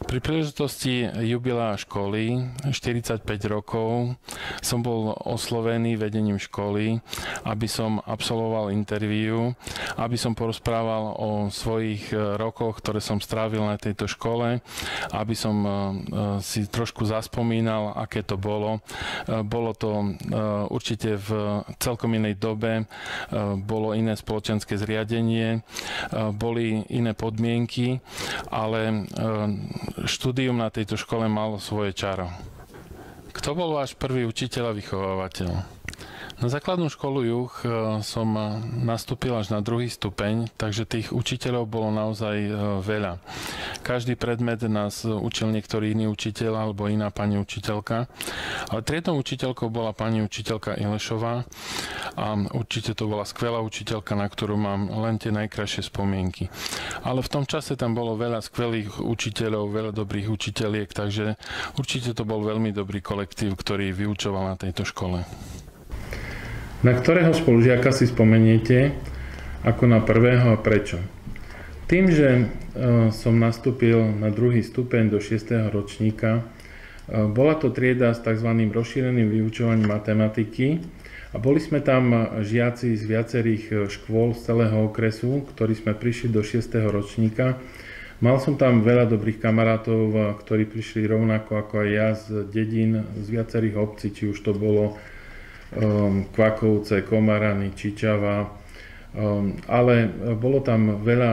Pri príležitosti jubilea školy 45 rokov som bol oslovený vedením školy, aby som absolvoval interviu, aby som porozprával o svojich rokoch, ktoré som strávil na tejto škole, aby som si trošku zaspomínal, aké to bolo. Bolo to určite v celkom inej dobe, bolo iné spoločenské zriadenie, boli iné podmienky, ale štúdium na tejto škole malo svoje čaro. Kto bol váš prvý učiteľ a vychovávateľ? Na základnú školu Juh som nastúpil až na 2. stupeň, takže tých učiteľov bolo naozaj veľa. Každý predmet nás učil niektorý iný učiteľ alebo iná pani učiteľka. Ale triednou učiteľkou bola pani učiteľka Ilešová a určite to bola skvelá učiteľka, na ktorú mám len tie najkrajšie spomienky. Ale v tom čase tam bolo veľa skvelých učiteľov, veľa dobrých učiteľiek, takže určite to bol veľmi dobrý kolektív, ktorý vyučoval na tejto škole. Na ktorého spolužiaka si spomeniete ako na prvého a prečo? Tým, že som nastúpil na 2. stupeň do 6. ročníka, bola to trieda s tzv. Rozšíreným vyučovaním matematiky a boli sme tam žiaci z viacerých škôl z celého okresu, ktorí sme prišli do 6. ročníka. Mal som tam veľa dobrých kamarátov, ktorí prišli rovnako ako aj ja z dedín, z viacerých obcí, či už to bolo Kvakovce, Komarany, Čičava, ale bolo tam veľa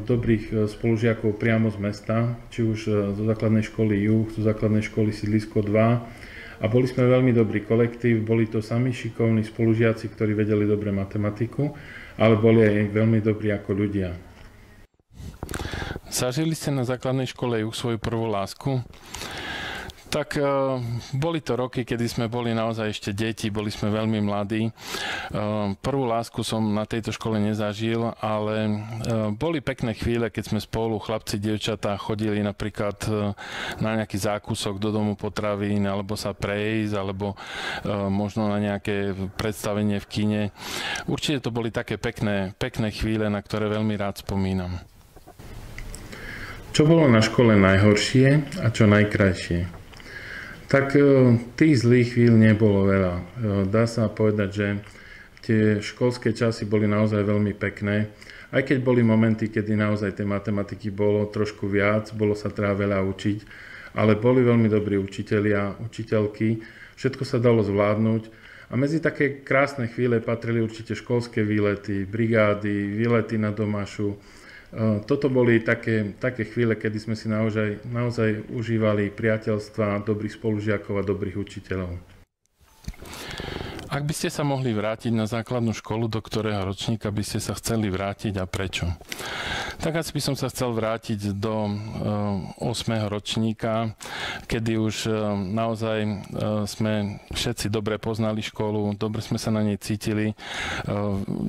dobrých spolužiakov priamo z mesta, či už zo základnej školy Juh, zo základnej školy Sídlisko 2 a boli sme veľmi dobrý kolektív, boli to sami šikovní spolužiaci, ktorí vedeli dobre matematiku, ale boli aj veľmi dobrí ako ľudia. Zažili ste na základnej škole Juh svoju prvú lásku? Tak boli to roky, kedy sme boli naozaj ešte deti, boli sme veľmi mladí. Prvú lásku som na tejto škole nezažil, ale boli pekné chvíle, keď sme spolu, chlapci, dievčatá, chodili napríklad na nejaký zákusok do domu potravín, alebo sa prejsť, alebo možno na nejaké predstavenie v kine. Určite to boli také pekné chvíle, na ktoré veľmi rád spomínam. Čo bolo na škole najhoršie a čo najkrajšie? Tak tých zlých chvíľ nebolo veľa. Dá sa povedať, že tie školské časy boli naozaj veľmi pekné. Aj keď boli momenty, kedy naozaj tej matematiky bolo trošku viac, bolo sa teda veľa učiť, ale boli veľmi dobrí učitelia, učiteľky, všetko sa dalo zvládnuť. A medzi také krásne chvíle patrili určite školské výlety, brigády, výlety na domašu. Toto boli také chvíle, kedy sme si naozaj užívali priateľstva, dobrých spolužiakov a dobrých učiteľov. Ak by ste sa mohli vrátiť na základnú školu, do ktorého ročníka by ste sa chceli vrátiť a prečo? Tak asi by som sa chcel vrátiť do 8. ročníka, kedy už naozaj sme všetci dobre poznali školu, dobre sme sa na nej cítili.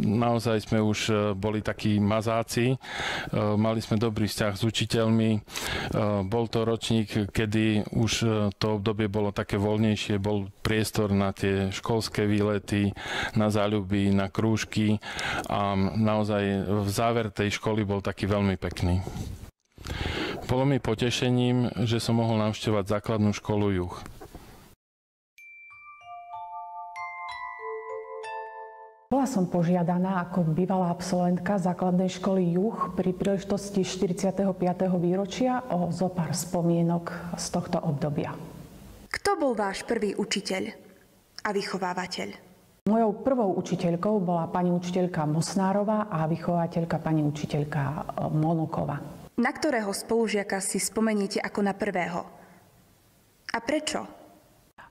Naozaj sme už boli takí mazáci, mali sme dobrý vzťah s učiteľmi. Bol to ročník, kedy už to obdobie bolo také voľnejšie, bol priestor na tie školské výlety, na záľuby, na krúžky a naozaj v záver tej školy bol taký veľmi pekný. Bolo mi potešením, že som mohol navštevovať základnú školu Juh. Bola som požiadaná ako bývalá absolventka základnej školy Juh pri príležitosti 45. výročia o zopár spomienok z tohto obdobia. Kto bol váš prvý učiteľ a vychovávateľ? Mojou prvou učiteľkou bola pani učiteľka Mosnárová a vychovateľka pani učiteľka Monuková. Na ktorého spolužiaka si spomeniete ako na prvého? A prečo?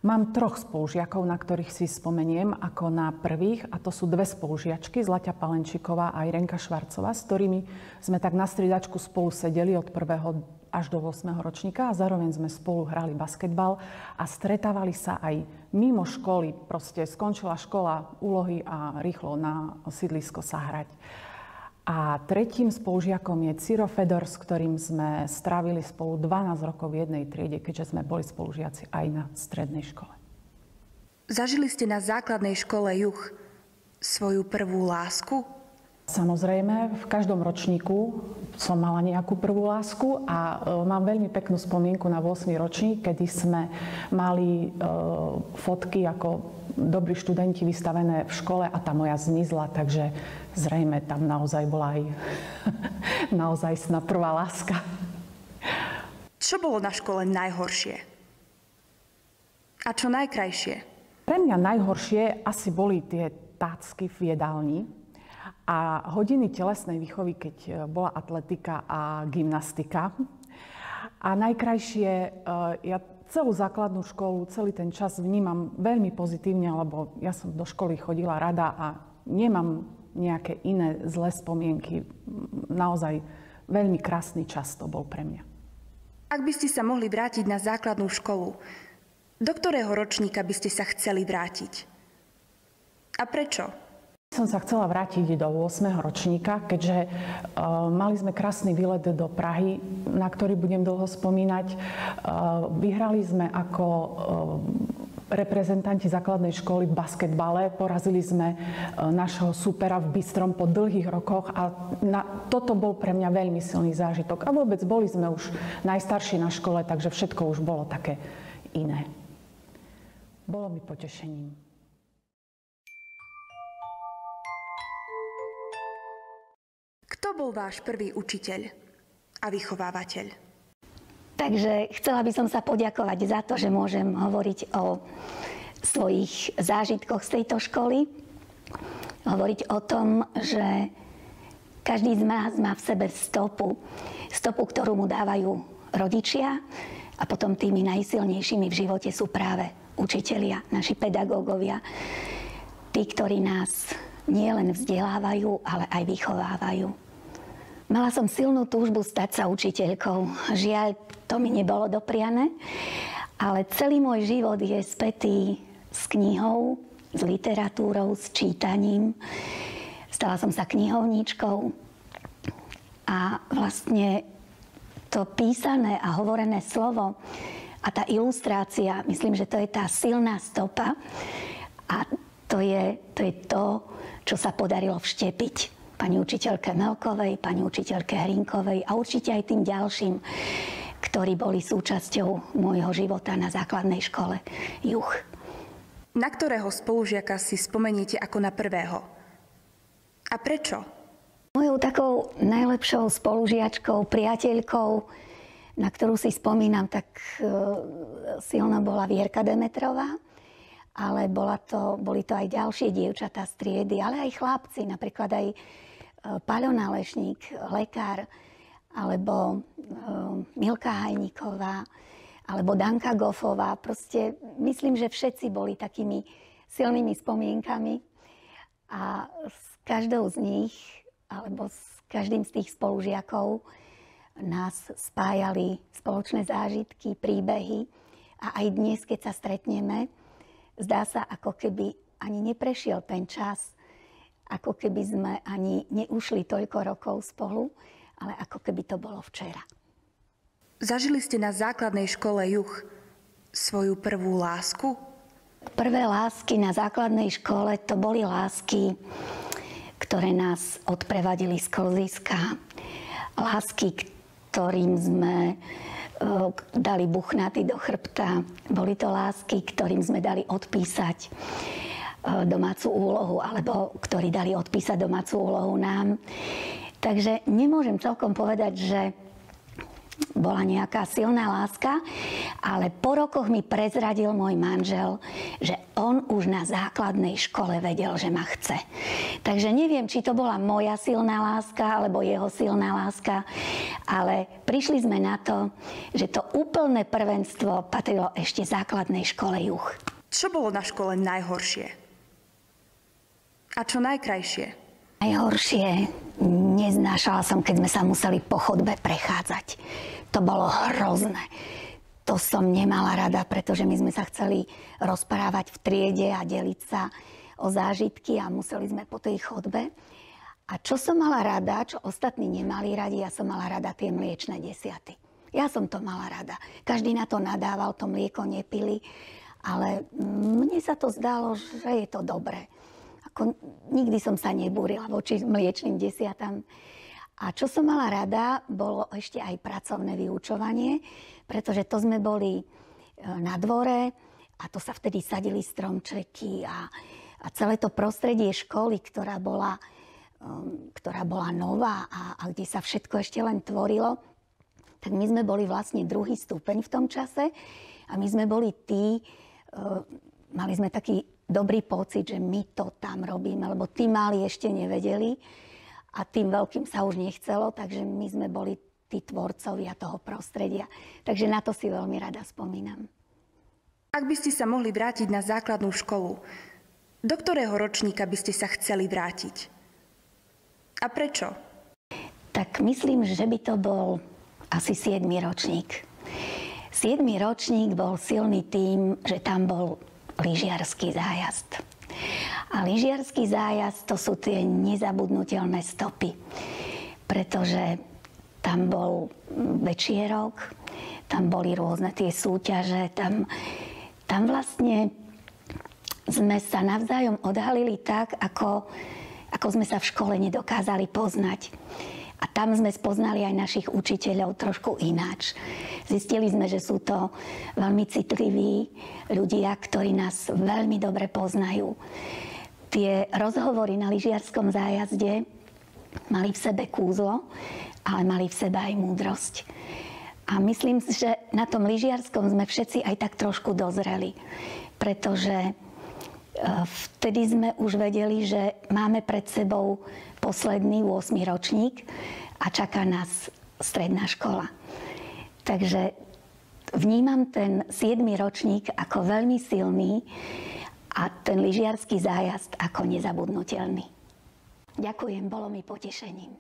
Mám 3 spolužiakov, na ktorých si spomeniem ako na prvých, a to sú 2 spolužiačky, Zlaťa Palenčíková a Irenka Švarcová, s ktorými sme tak na striedačku spolu sedeli od 1. až do 8. ročníka a zároveň sme spolu hrali basketbal a stretávali sa aj mimo školy. Proste skončila škola, úlohy a rýchlo na sídlisko sa hrať. A 3. spolužiakom je Ciro Fedor, s ktorým sme strávili spolu 12 rokov v jednej triede, keďže sme boli spolužiaci aj na strednej škole. Zažili ste na základnej škole Juh svoju prvú lásku? Samozrejme, v každom ročníku som mala nejakú prvú lásku a mám veľmi peknú spomienku na 8. ročník, kedy sme mali fotky ako dobrí študenti vystavené v škole a tá moja zmizla, takže zrejme tam naozaj bola aj naozajstná prvá láska. Čo bolo na škole najhoršie? A čo najkrajšie? Pre mňa najhoršie asi boli tie tácky v jedálni a hodiny telesnej výchovy, keď bola atletika a gymnastika. A najkrajšie, ja celú základnú školu, celý ten čas vnímam veľmi pozitívne, lebo ja som do školy chodila rada a nemám nejaké iné zlé spomienky. Naozaj veľmi krásny čas to bol pre mňa. Ak by ste sa mohli vrátiť na základnú školu, do ktorého ročníka by ste sa chceli vrátiť? A prečo? Som sa chcela vrátiť do 8. ročníka, keďže mali sme krásny výlet do Prahy, na ktorý budem dlho spomínať. Vyhrali sme ako reprezentanti základnej školy v basketbale. Porazili sme našho supera v Bystrom po dlhých rokoch a toto bol pre mňa veľmi silný zážitok. A vôbec boli sme už najstarší na škole, takže všetko už bolo také iné. Bolo mi potešením. Kto bol váš prvý učiteľ a vychovávateľ? Takže chcela by som sa poďakovať za to, že môžem hovoriť o svojich zážitkoch z tejto školy. Hovoriť o tom, že každý z nás má v sebe stopu, ktorú mu dávajú rodičia a potom tými najsilnejšími v živote sú práve učitelia, naši pedagógovia, tí, ktorí nás nielen vzdelávajú, ale aj vychovávajú. Mala som silnú túžbu stať sa učiteľkou. Žiaľ, to mi nebolo dopriané, ale celý môj život je spätý s knihou, s literatúrou, s čítaním. Stala som sa knihovníčkou a vlastne to písané a hovorené slovo a tá ilustrácia, myslím, že to je tá silná stopa a to je to, čo sa podarilo vštepiť pani učiteľke Melkovej, pani učiteľke Hrinkovej a určite aj tým ďalším, ktorí boli súčasťou môjho života na základnej škole Juh. Na ktorého spolužiaka si spomeniete ako na prvého? A prečo? Mojou takou najlepšou spolužiačkou, priateľkou, na ktorú si spomínam tak silno, bola Vierka Demetrová. Ale boli to aj ďalšie dievčatá z triedy, ale aj chlapci, napríklad aj Paľo Nálešník, lekár, alebo Milka Hajníková, alebo Danka Gofová. Proste myslím, že všetci boli takými silnými spomienkami a s každou z nich, alebo s každým z tých spolužiakov nás spájali spoločné zážitky, príbehy a aj dnes, keď sa stretneme, zdá sa, ako keby ani neprešiel ten čas, ako keby sme ani neušli toľko rokov spolu, ale ako keby to bolo včera. Zažili ste na základnej škole Juh svoju prvú lásku? Prvé lásky na základnej škole to boli lásky, ktoré nás odprevadili z kolziska. Lásky, ktorým sme dali buchnaty do chrbta. Boli to lásky, ktorým sme dali odpísať domácu úlohu, alebo ktorí dali odpísať domácu úlohu nám. Takže nemôžem celkom povedať, že bola nejaká silná láska, ale po rokoch mi prezradil môj manžel, že on už na základnej škole vedel, že ma chce. Takže neviem, či to bola moja silná láska, alebo jeho silná láska, ale prišli sme na to, že to úplné prvenstvo patrilo ešte základnej škole Juh. Čo bolo na škole najhoršie? A čo najkrajšie? Najhoršie neznášala som, keď sme sa museli po chodbe prechádzať. To bolo hrozné. To som nemala rada, pretože my sme sa chceli rozprávať v triede a deliť sa o zážitky a museli sme po tej chodbe. A čo som mala rada, čo ostatní nemali radi, ja som mala rada tie mliečne desiaty. Ja som to mala rada. Každý na to nadával, to mlieko nepili, ale mne sa to zdalo, že je to dobré. nikdy som sa nebúrila voči mliečnym desiatám. A čo som mala rada, bolo ešte aj pracovné vyučovanie, pretože to sme boli na dvore a to sa vtedy sadili stromčeky a celé to prostredie školy, ktorá bola nová a kde sa všetko ešte len tvorilo, tak my sme boli vlastne druhý stupeň v tom čase a my sme boli tí, mali sme taký dobrý pocit, že my to tam robíme, lebo tí mali ešte nevedeli a tým veľkým sa už nechcelo, takže my sme boli tí tvorcovia toho prostredia. Takže na to si veľmi rada spomínam. Ak by ste sa mohli vrátiť na základnú školu, do ktorého ročníka by ste sa chceli vrátiť? A prečo? Tak myslím, že by to bol asi 7. ročník. 7. ročník bol silný tým, že tam bol lyžiarsky zájazd. A lyžiarsky zájazd to sú tie nezabudnutelné stopy, pretože tam bol večierok, tam boli rôzne tie súťaže, tam vlastne sme sa navzájom odhalili tak, ako sme sa v škole nedokázali poznať. A tam sme spoznali aj našich učiteľov trošku ináč. Zistili sme, že sú to veľmi citliví ľudia, ktorí nás veľmi dobre poznajú. Tie rozhovory na lyžiarskom zájazde mali v sebe kúzlo, ale mali v sebe aj múdrosť. A myslím si, že na tom lyžiarskom sme všetci aj tak trošku dozreli, pretože vtedy sme už vedeli, že máme pred sebou posledný 8. ročník a čaká nás stredná škola. Takže vnímam ten 7. ročník ako veľmi silný a ten lyžiarsky zájazd ako nezabudnutelný. Ďakujem, bolo mi potešením.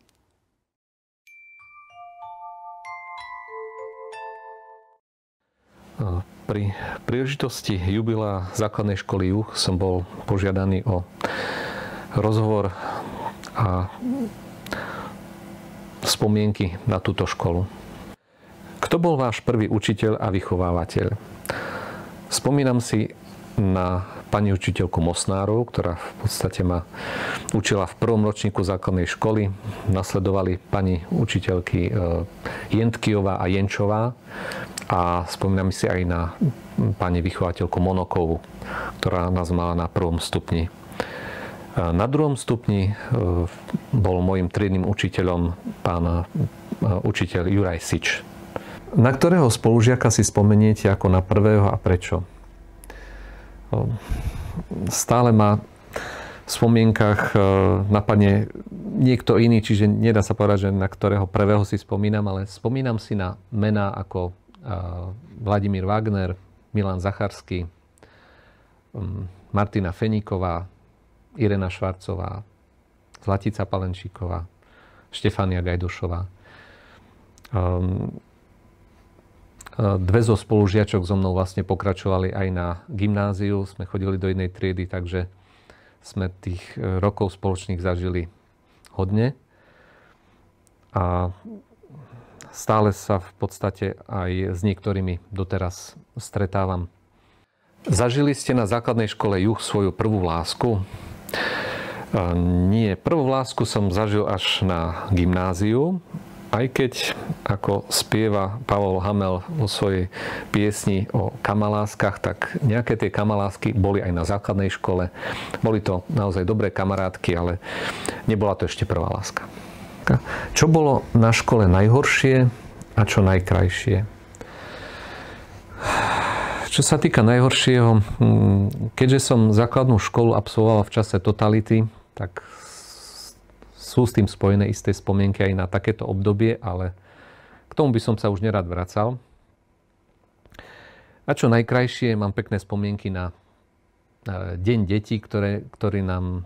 Pri príležitosti jubilea základnej školy Juh som bol požiadaný o rozhovor a spomienky na túto školu. Kto bol váš prvý učiteľ a vychovávateľ? Spomínam si na pani učiteľku Mosnárov, ktorá v podstate ma učila v prvom ročníku základnej školy. Nasledovali pani učiteľky Jentkyová a Jenčová. A spomínam si aj na pani vychovateľku Monokovú, ktorá nás mala na prvom stupni. Na druhom stupni bol môjim triednym učiteľom pán učiteľ Juraj Sič. Na ktorého spolužiaka si spomeniete ako na prvého a prečo? Stále ma v spomienkach napadne niekto iný, čiže nedá sa povedať, že na ktorého prvého si spomínam, ale spomínam si na mená ako Vladimír Wagner, Milan Zacharský, Martina Feníková, Irena Švarcová, Zlatica Palenčíková, Štefania Gajdušová. Dve zo spolužiačok so mnou vlastne pokračovali aj na gymnáziu. Sme chodili do jednej triedy, takže sme tých rokov spoločných zažili hodne. A stále sa v podstate aj s niektorými doteraz stretávam. Zažili ste na základnej škole Juh svoju prvú lásku? Nie. Prvú lásku som zažil až na gymnáziu, aj keď, ako spieva Pavol Hamel vo svojej piesni o kamaláskach, tak nejaké tie kamalásky boli aj na základnej škole. Boli to naozaj dobré kamarátky, ale nebola to ešte prvá láska. Čo bolo na škole najhoršie a čo najkrajšie? Čo sa týka najhoršieho, keďže som základnú školu absolvoval v čase totality, tak sú s tým spojené isté spomienky aj na takéto obdobie, ale k tomu by som sa už nerad vracal. A čo najkrajšie, mám pekné spomienky na Deň detí, ktorí nám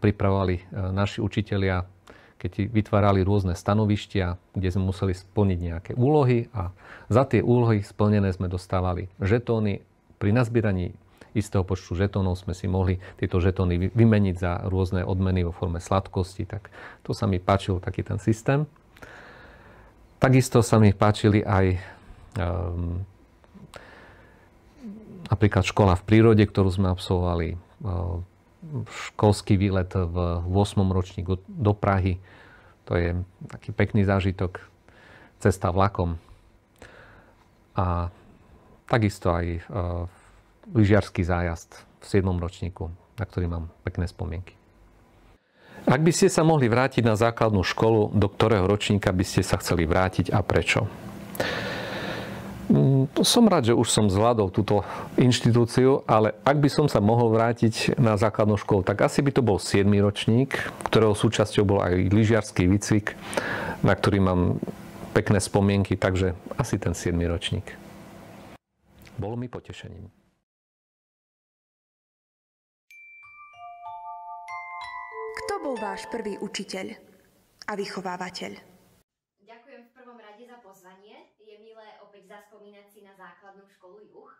pripravovali naši učitelia, keď vytvárali rôzne stanovištia, kde sme museli splniť nejaké úlohy a za tie úlohy splnené sme dostávali žetóny. Pri nazbieraní istého počtu žetónov sme si mohli tieto žetóny vymeniť za rôzne odmeny vo forme sladkosti, tak to sa mi páčil taký ten systém. Takisto sa mi páčili aj napríklad škola v prírode, ktorú sme absolvovali, školský výlet v 8. ročníku do Prahy. To je taký pekný zážitok. Cesta vlakom. A takisto aj lyžiarsky zájazd v 7. ročníku, na ktorý mám pekné spomienky. Ak by ste sa mohli vrátiť na základnú školu, do ktorého ročníka by ste sa chceli vrátiť a prečo? Som rád, že už som zvládol túto inštitúciu, ale ak by som sa mohol vrátiť na základnú školu, tak asi by to bol 7. ročník, ktorého súčasťou bol aj lyžiarsky výcvik, na ktorý mám pekné spomienky, takže asi ten 7. ročník. Bolo mi potešením. Kto bol váš prvý učiteľ a vychovávateľ? Ďakujem v prvom rade za pozvanie. Je milé opäť zaspomínať si na základnú školu Juh.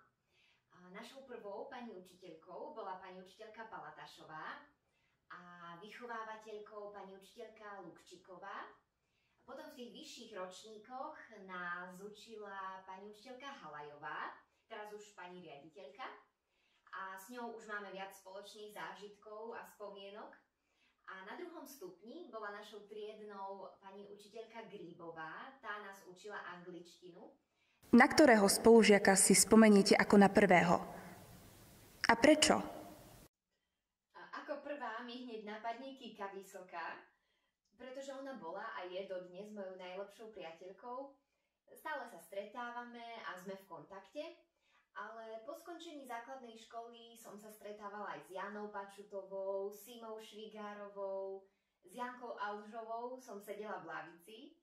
Našou prvou pani učiteľkou bola pani učiteľka Palatašová a vychovávateľkou pani učiteľka Lukčiková. Potom v tých vyšších ročníkoch nás učila pani učiteľka Halajová, teraz už pani riaditeľka. A s ňou už máme viac spoločných zážitkov a spomienok. A na 2. stupni bola našou triednou pani učiteľka Gríbová, tá nás učila angličtinu. Na ktorého spolužiaka si spomeniete ako na prvého? A prečo? Ako prvá mi hneď napadne Kika Vysoká, pretože ona bola a je dodnes mojou najlepšou priateľkou. Stále sa stretávame a sme v kontakte. Ale po skončení základnej školy som sa stretávala aj s Janou Pačutovou, Simou Švigárovou, s Jankou Alžovou som sedela v lavici.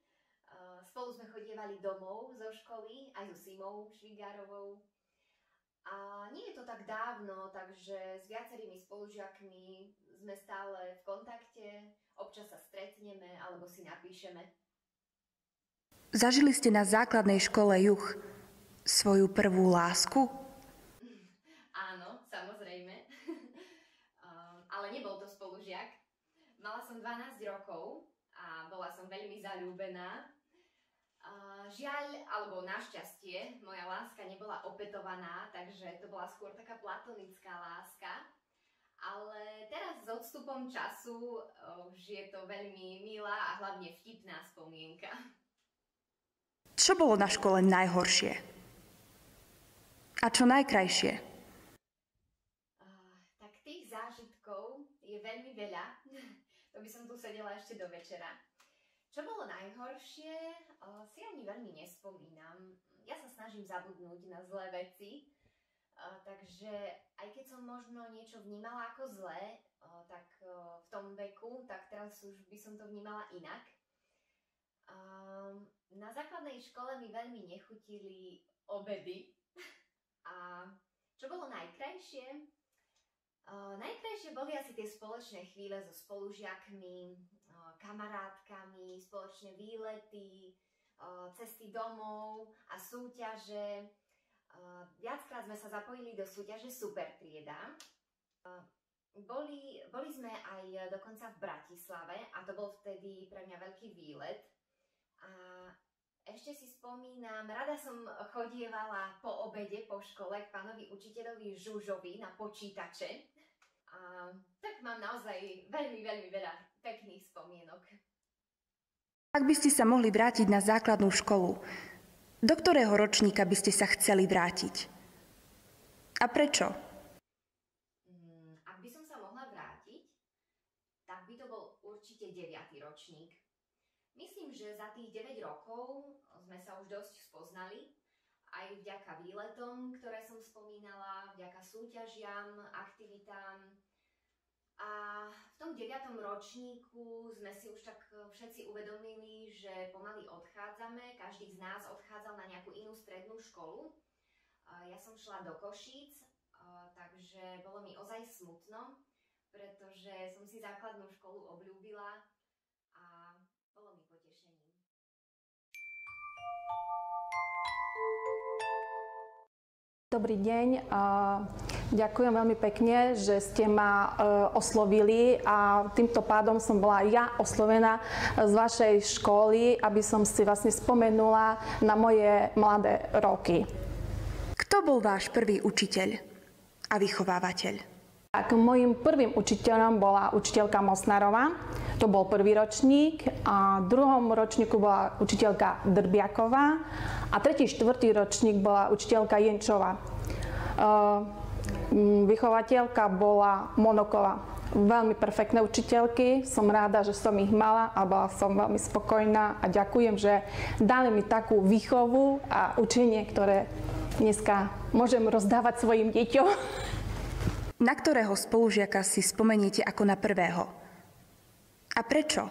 Spolu sme chodievali domov zo školy, aj so Simou Švigárovou. A nie je to tak dávno, takže s viacerými spolužiakmi sme stále v kontakte, občas sa stretneme alebo si napíšeme. Zažili ste na základnej škole Juh svoju prvú lásku? Áno, samozrejme. Ale nebol to spolužiak. Mala som 12 rokov a bola som veľmi zaľúbená. Žiaľ, alebo našťastie, moja láska nebola opetovaná, takže to bola skôr taká platonická láska. Ale teraz s odstupom času už je to veľmi milá a hlavne vtipná spomienka. Čo bolo na škole najhoršie? A čo najkrajšie? Tak tých zážitkov je veľmi veľa. To by som tu sedela ešte do večera. Čo bolo najhoršie, si ani veľmi nespomínam. Ja sa snažím zabudnúť na zlé veci. Takže aj keď som možno niečo vnímala ako zlé, tak v tom veku, tak teraz už by som to vnímala inak. Na základnej škole mi veľmi nechutili obedy. A čo bolo najkrajšie? Najkrajšie boli asi tie spoločné chvíle so spolužiakmi, kamarátkami, spoločné výlety, cesty domov a súťaže. Viackrát sme sa zapojili do súťaže Supertrieda. Boli sme aj dokonca v Bratislave a to bol vtedy pre mňa veľký výlet. A ešte si spomínam, rada som chodievala po obede, po škole k pánovi učiteľovi Žužovi na počítače. A tak mám naozaj veľmi, veľmi veľa pekných spomienok. Ak by ste sa mohli vrátiť na základnú školu, do ktorého ročníka by ste sa chceli vrátiť? A prečo? Ak by som sa mohla vrátiť, tak by to bol určite 9. ročník. Myslím, že za tých 9 rokov sme sa už dosť spoznali, aj vďaka výletom, ktoré som spomínala, vďaka súťažiam, aktivitám. A v tom 9. ročníku sme si už tak všetci uvedomili, že pomaly odchádzame, každý z nás odchádzal na nejakú inú strednú školu. Ja som šla do Košíc, takže bolo mi ozaj smutno, pretože som si základnú školu obľúbila a bolo mi potešením. Dobrý deň. Ďakujem veľmi pekne, že ste ma oslovili a týmto pádom som bola ja oslovená z vašej školy, aby som si vlastne spomenula na moje mladé roky. Kto bol váš prvý učiteľ a vychovávateľ? Tak, mojím prvým učiteľom bola učiteľka Mosnárová, to bol prvý ročník, a v druhom ročníku bola učiteľka Drbiaková a tretí, štvrtý ročník bola učiteľka Jenčová. Vychovateľka bola Monoková. Veľmi perfektné učiteľky, som ráda, že som ich mala a bola som veľmi spokojná a ďakujem, že dali mi takú výchovu a učenie, ktoré dneska môžem rozdávať svojim deťom. Na ktorého spolužiaka si spomeniete ako na prvého? A prečo?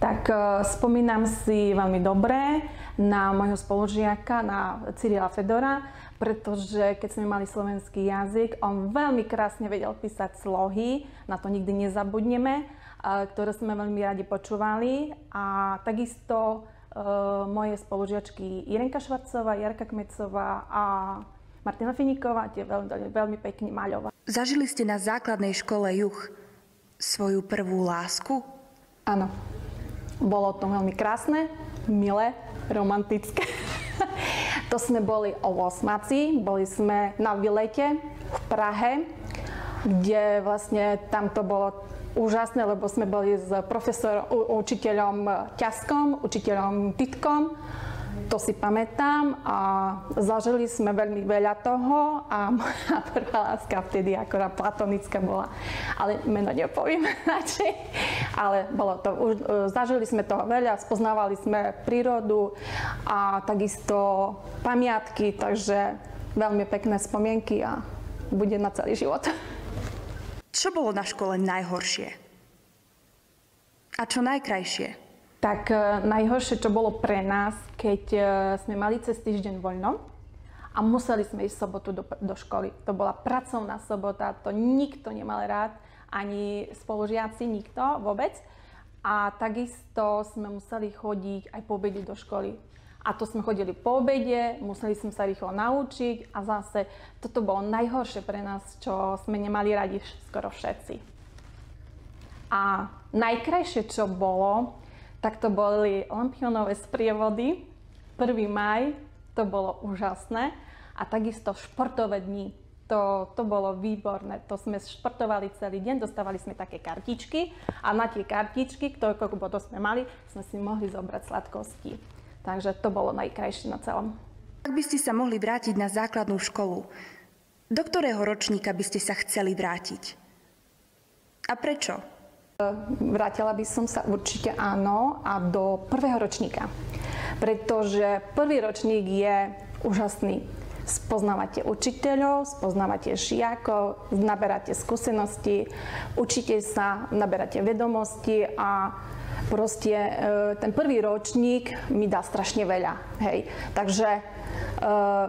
Tak spomínam si veľmi dobre na môjho spolužiaka, na Cyrila Fedora, pretože keď sme mali slovenský jazyk, on veľmi krásne vedel písať slohy, na to nikdy nezabudneme, ktoré sme veľmi radi počúvali. A takisto moje spolužiačky Irenka Švarcová, Jarka Kmecová a Martina Finíková tie veľmi pekne maľovali. Zažili ste na základnej škole Juh svoju prvú lásku? Áno. Bolo to veľmi krásne, milé, romantické. To sme boli osmáci, boli sme na výlete v Prahe, kde vlastne tam to bolo úžasné, lebo sme boli s učiteľom Ťaskom, učiteľom Titkom. To si pamätám a zažili sme veľmi veľa toho a moja prvá láska vtedy akorát platonická bola, ale meno nepoviem radšej, ale bolo to, zažili sme toho veľa, spoznávali sme prírodu a takisto pamiatky, takže veľmi pekné spomienky a bude na celý život. Čo bolo na škole najhoršie? A čo najkrajšie? Tak najhoršie, čo bolo pre nás, keď sme mali cez týždeň voľno a museli sme ísť v sobotu do školy. To bola pracovná sobota, to nikto nemal rád, ani spolužiaci, nikto vôbec. A takisto sme museli chodiť aj po obede do školy. A to sme chodili po obede, museli sme sa rýchlo naučiť a zase toto bolo najhoršie pre nás, čo sme nemali radi skoro všetci. A najkrajšie, čo bolo, tak to boli lampionové sprievody, 1. maj, to bolo úžasné. A takisto športové dni, to bolo výborné. To sme športovali celý deň, dostávali sme také kartičky a na tie kartičky, koľko bodov sme mali, sme si mohli zobrať sladkosti. Takže to bolo najkrajšie na celom. Ak by ste sa mohli vrátiť na základnú školu, do ktorého ročníka by ste sa chceli vrátiť? A prečo? Vrátila by som sa určite áno a do 1. ročníka, pretože 1. ročník je úžasný. Spoznávate učiteľov, spoznávate žiakov, naberáte skúsenosti, učíte sa, naberáte vedomosti a proste ten 1. ročník mi dá strašne veľa. Hej. Takže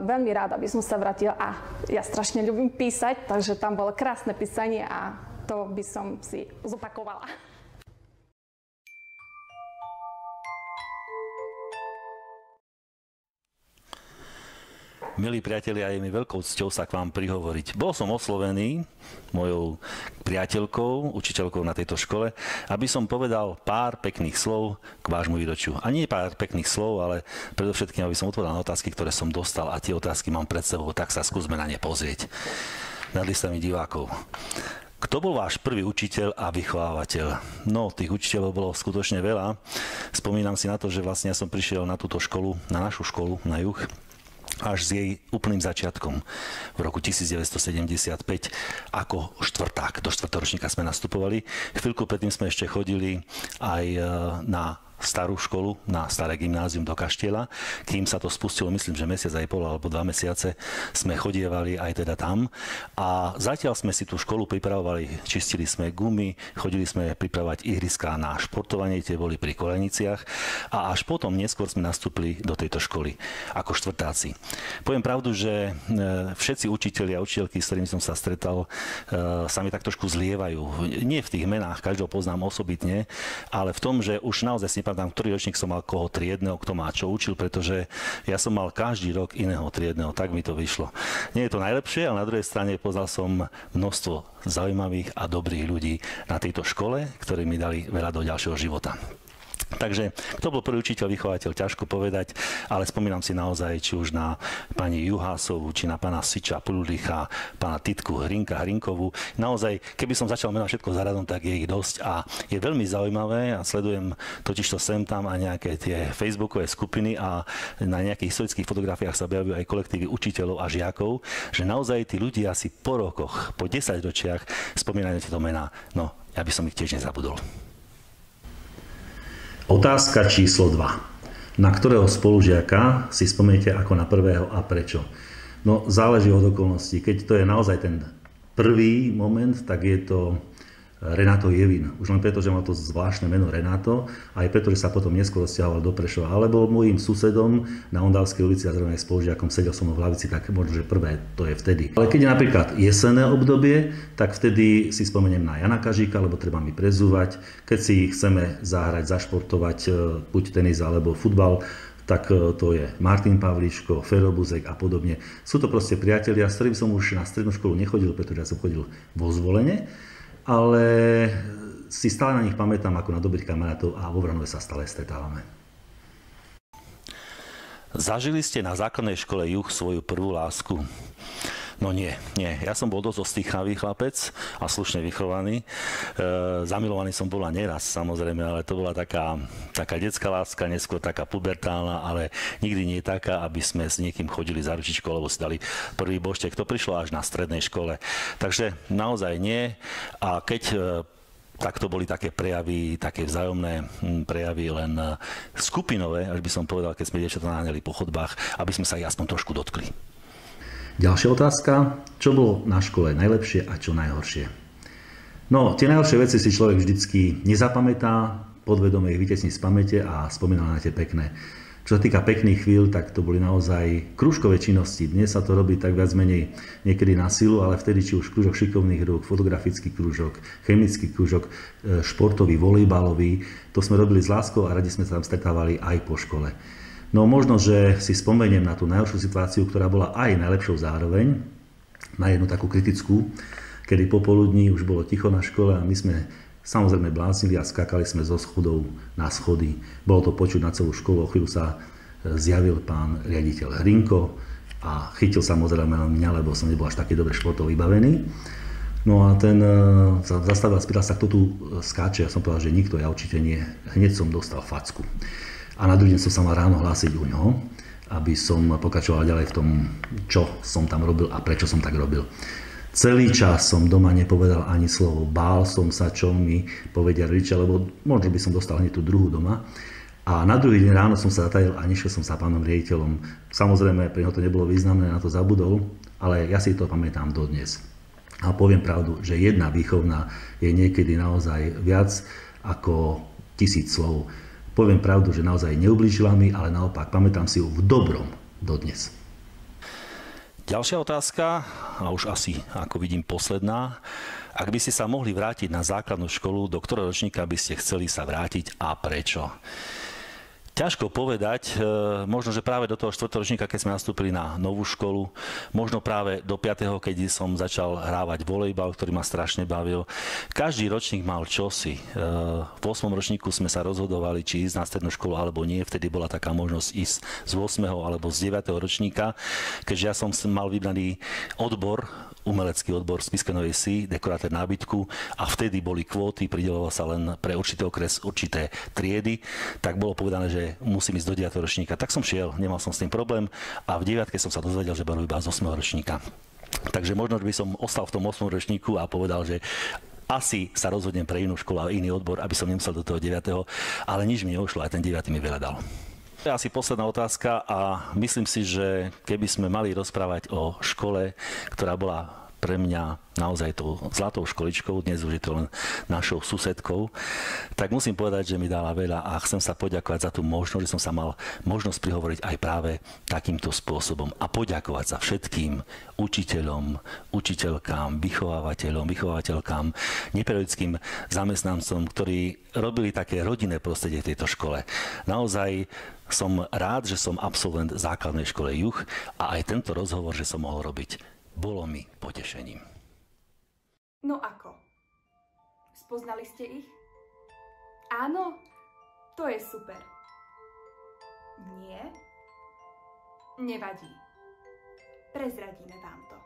veľmi rada by som sa vrátila a ja strašne ľúbim písať, takže tam bolo krásne písanie a to by som si zopakovala. Milí priatelia, je mi veľkou cťou sa k vám prihovoriť. Bol som oslovený mojou priateľkou, učiteľkou na tejto škole, aby som povedal pár pekných slov k vášmu výročiu. A nie pár pekných slov, ale predovšetkým, aby som odpovedal na otázky, ktoré som dostal a tie otázky mám pred sebou, tak sa skúsme na ne pozrieť. Nad listami divákov. Kto bol váš prvý učiteľ a vychovávateľ? No, tých učiteľov bolo skutočne veľa. Spomínam si na to, že vlastne ja som prišiel na túto školu, na našu školu, na Juh, až s jej úplným začiatkom v roku 1975 ako štvrták. Do štvrtoročníka sme nastupovali. Chvíľku predtým sme ešte chodili aj na starú školu, na staré gymnázium do Kaštieľa. Kým sa to spustilo, myslím, že mesiac aj pol alebo 2 mesiace sme chodievali aj teda tam. A zatiaľ sme si tú školu pripravovali, čistili sme gumy, chodili sme pripravovať ihriská na športovanie, tie boli pri Koleniciach a až potom neskôr sme nastúpili do tejto školy ako štvrtáci. Poviem pravdu, že všetci učitelia a učiteľky, s ktorými som sa stretal, sa mi tak trošku zlievajú. Nie v tých menách, každého poznám osobitne, ale v tom, že už naozaj si nepamätám, ktorý ročník som mal koho triedneho, kto ma čo učil, pretože ja som mal každý rok iného triedneho, tak mi to vyšlo. Nie je to najlepšie, ale na druhej strane poznal som množstvo zaujímavých a dobrých ľudí na tejto škole, ktorí mi dali veľa do ďalšieho života. Takže kto bol prvý učiteľ, vychovateľ, ťažko povedať, ale spomínam si naozaj, či už na pani Juhásovú, či na pána Siča, Puludlicha, pána Titku, Hrinkovú. Naozaj, keby som začal menovať všetko za radom, tak je ich dosť a je veľmi zaujímavé a sledujem totižto sem tam a nejaké tie facebookové skupiny a na nejakých historických fotografiách sa objavujú aj kolektívy učiteľov a žiakov, že naozaj tí ľudia si po rokoch, po 10 ročiach spomínajú tieto mená. No, ja by som ich tiež nezabudol. Otázka číslo 2. Na ktorého spolužiaka si spomeniete ako na prvého a prečo? No, záleží od okolností. Keď to je naozaj ten prvý moment, tak je to Renato Jevin. Už len preto, že mal to zvláštne meno Renato, aj preto, že sa potom neskôr stiahoval do Prešova. Alebo môjim susedom na Ondavskej ulici a zrovna aj spolužiakom, sedel som v lavici, tak možno, že prvé to je vtedy. Ale keď je napríklad jesenné obdobie, tak vtedy si spomeniem na Jana Kažíka, lebo treba mi prezúvať. Keď si chceme zahrať, zašportovať, buď tenis alebo futbal, tak to je Martin Pavlíčko, Fero Buzek a podobne. Sú to proste priatelia, s ktorými som už na strednú školu nechodil, pretože ja som chodil vo Zvolene, ale si stále na nich pamätám ako na dobrých kamarátov a vo Vranove sa stále stretávame. Zažili ste na základnej škole Juh svoju prvú lásku? No nie. Ja som bol dosť ostýchavý chlapec a slušne vychovaný. Zamilovaný som bola neraz, samozrejme, ale to bola taká detská láska, neskôr taká pubertálna, ale nikdy nie taká, aby sme s niekým chodili za ručičkou, alebo si dali prvý boštek. To prišlo až na strednej škole. Takže naozaj nie. A keď tak to boli také prejavy, také vzájomné prejavy len skupinové, až by som povedal, keď sme dievčatá naháňali po chodbách, aby sme sa ich aspoň trošku dotkli. Ďalšia otázka. Čo bolo na škole najlepšie a čo najhoršie? No, tie najhoršie veci si človek vždycky nezapamätá, podvedome ich vytiesni z pamäte a spomína na tie pekné. Čo sa týka pekných chvíľ, tak to boli naozaj krúžkové činnosti. Dnes sa to robí tak viac menej niekedy na silu, ale vtedy či už krúžok šikovných rúk, fotografický krúžok, chemický krúžok, športový, volejbalový, to sme robili s láskou a radi sme sa tam stretávali aj po škole. No možno, že si spomeniem na tú najhoršiu situáciu, ktorá bola aj najlepšou zároveň, na jednu takú kritickú, kedy popoludní už bolo ticho na škole a my sme samozrejme bláznili a skákali sme zo schodov na schody. Bolo to počuť na celú školu, o chvíľu sa zjavil pán riaditeľ Hrinko a chytil samozrejme len mňa, lebo som nebol až taký dobre športov vybavený. No a ten sa zastavil a spýtal sa, kto tu skáče. Ja som povedal, že nikto, ja určite nie. Hneď som dostal facku. A na druhý deň som sa mal ráno hlásiť u ňoho, aby som pokračoval ďalej v tom, čo som tam robil a prečo som tak robil. Celý čas som doma nepovedal ani slovo. Bál som sa, čo mi povedia rodičia, lebo možno by som dostal hneď tú druhú doma. A na druhý deň ráno som sa zatajil a nešiel som sa pánom riaditeľom. Samozrejme, pre neho to nebolo významné, na to zabudol, ale ja si to pamätám dodnes. A poviem pravdu, že jedna výchovná je niekedy naozaj viac ako 1000 slov. Poviem pravdu, že naozaj neublížila mi, ale naopak pamätám si ju v dobrom dodnes. Ďalšia otázka, a už asi, ako vidím, posledná. Ak by ste sa mohli vrátiť na základnú školu, do ktorého ročníka by ste chceli sa vrátiť a prečo? Ťažko povedať, možno, že práve do toho 4. ročníka, keď sme nastúpili na novú školu, možno práve do 5., keď som začal hrávať volejbal, ktorý ma strašne bavil. Každý ročník mal čosi. V 8. ročníku sme sa rozhodovali, či ísť na strednú školu alebo nie. Vtedy bola taká možnosť ísť z 8. alebo z 9. ročníka, keďže ja som mal vybraný odbor, umelecký odbor v Spišskej Novej Vsi, dekorátor nábytku a vtedy boli kvóty, pridelovalo sa len pre určitý okres určité triedy, tak bolo povedané, že musím ísť do 9. ročníka. Tak som šiel, nemal som s tým problém a v 9. som sa dozvedel, že berú iba z 8. ročníka. Takže možno by som ostal v tom 8. ročníku a povedal, že asi sa rozhodnem pre inú školu a iný odbor, aby som nemusel do toho 9. Ale nič mi neušlo, aj ten 9. mi veľa dal. To je asi posledná otázka a myslím si, že keby sme mali rozprávať o škole, ktorá bola pre mňa naozaj tou zlatou školičkou, dnes už je to len našou susedkou, tak musím povedať, že mi dala veľa a chcem sa poďakovať za tú možnosť, že som sa mal možnosť prihovoriť aj práve takýmto spôsobom a poďakovať sa všetkým učiteľom, učiteľkám, vychovávateľom, vychovávateľkám, neperiodickým zamestnancom, ktorí robili také rodinné prostredie v tejto škole. Naozaj som rád, že som absolvent základnej školy Juh a aj tento rozhovor, že som mohol robiť. Bolo mi potešením. No ako? Spoznali ste ich? Áno? To je super. Nie? Nevadí. Prezradíme vám to.